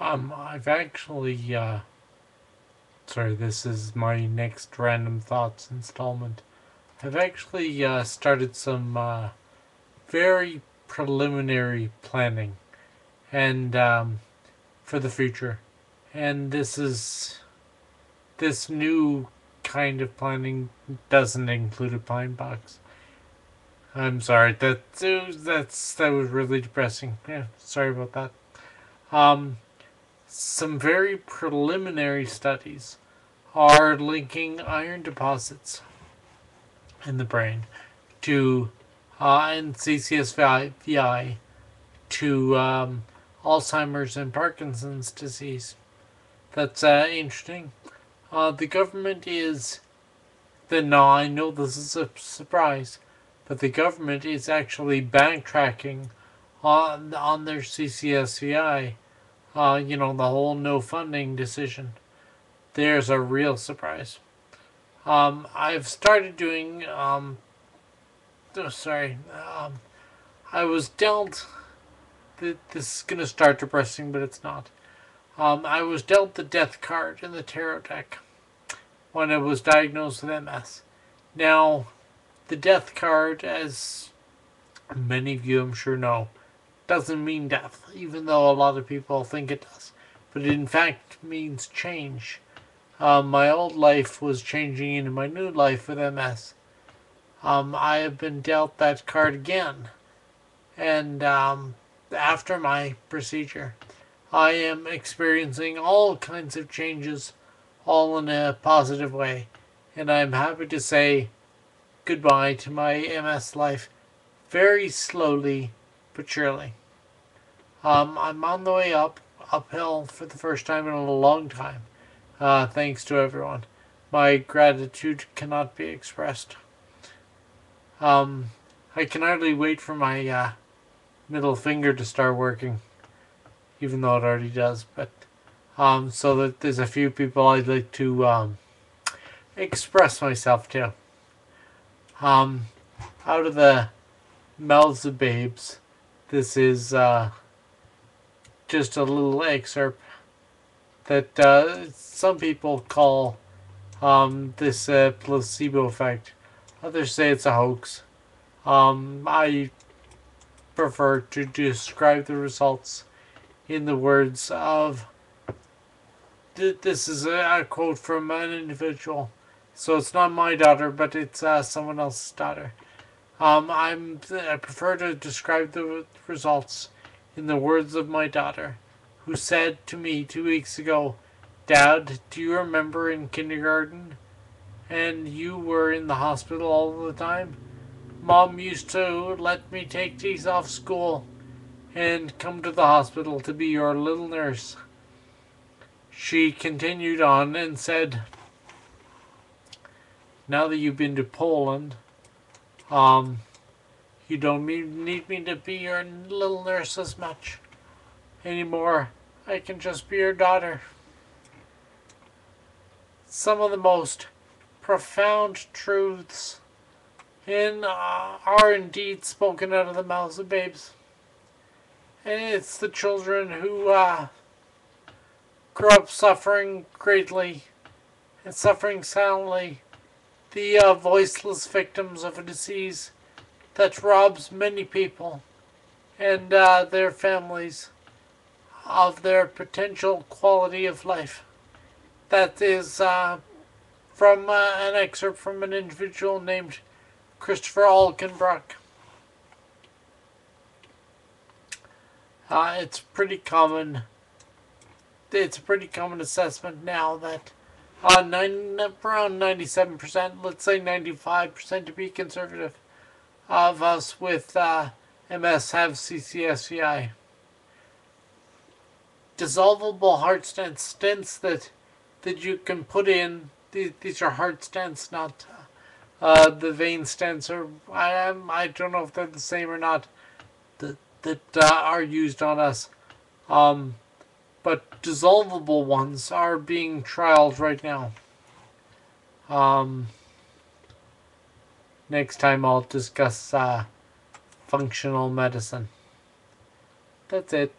I've actually, sorry, this is my next random thoughts installment. I've actually started some very preliminary planning and for the future, and this new kind of planning doesn't include a pine box. I'm sorry, that was really depressing. Yeah, sorry about that. Um, some very preliminary studies are linking iron deposits in the brain to and CCSVI to Alzheimer's and Parkinson's disease. That's interesting. The government is no, I know this is a surprise, but the government is actually backtracking on their CCSVI. The whole no funding decision. There's a real surprise. I've started doing. Oh, sorry. I was dealt. This is gonna start depressing, but it's not. I was dealt the death card in the tarot deck when I was diagnosed with MS. Now, the death card, as many of you I'm sure know, doesn't mean death, even though a lot of people think it does. But it in fact means change. My old life was changing into my new life with MS. I have been dealt that card again. And after my procedure, I am experiencing all kinds of changes, all in a positive way. And I'm happy to say goodbye to my MS life very slowly but surely. I'm on the way uphill for the first time in a long time. Thanks to everyone. My gratitude cannot be expressed. I can hardly wait for my middle finger to start working, even though it already does. But so that there's a few people I'd like to express myself to. Out of the mouths of babes, this is just a little excerpt that some people call this placebo effect. Others say it's a hoax. I prefer to describe the results in the words of this is a quote from an individual. So it's not my daughter, but it's someone else's daughter. I prefer to describe the results in the words of my daughter, who said to me 2 weeks ago, "Dad, do you remember in kindergarten? And you were in the hospital all the time? Mom used to let me take days off school and come to the hospital to be your little nurse." She continued on and said, "Now that you've been to Poland, you don't need me to be your little nurse as much anymore. I can just be your daughter." Some of the most profound truths are indeed spoken out of the mouths of babes. And it's the children who grew up suffering greatly and suffering silently, the voiceless victims of a disease that robs many people and their families of their potential quality of life. That is from an excerpt from an individual named Christopher Alkenbrock. It's pretty common. It's a pretty common assessment now that around 97%, let's say 95% to be conservative, of us with MS have CCSVI. Dissolvable heart stents that you can put in. These are heart stents, not the vein stents. Or I don't know if they're the same or not. That are used on us. But dissolvable ones are being trialed right now. Next time I'll discuss functional medicine. That's it.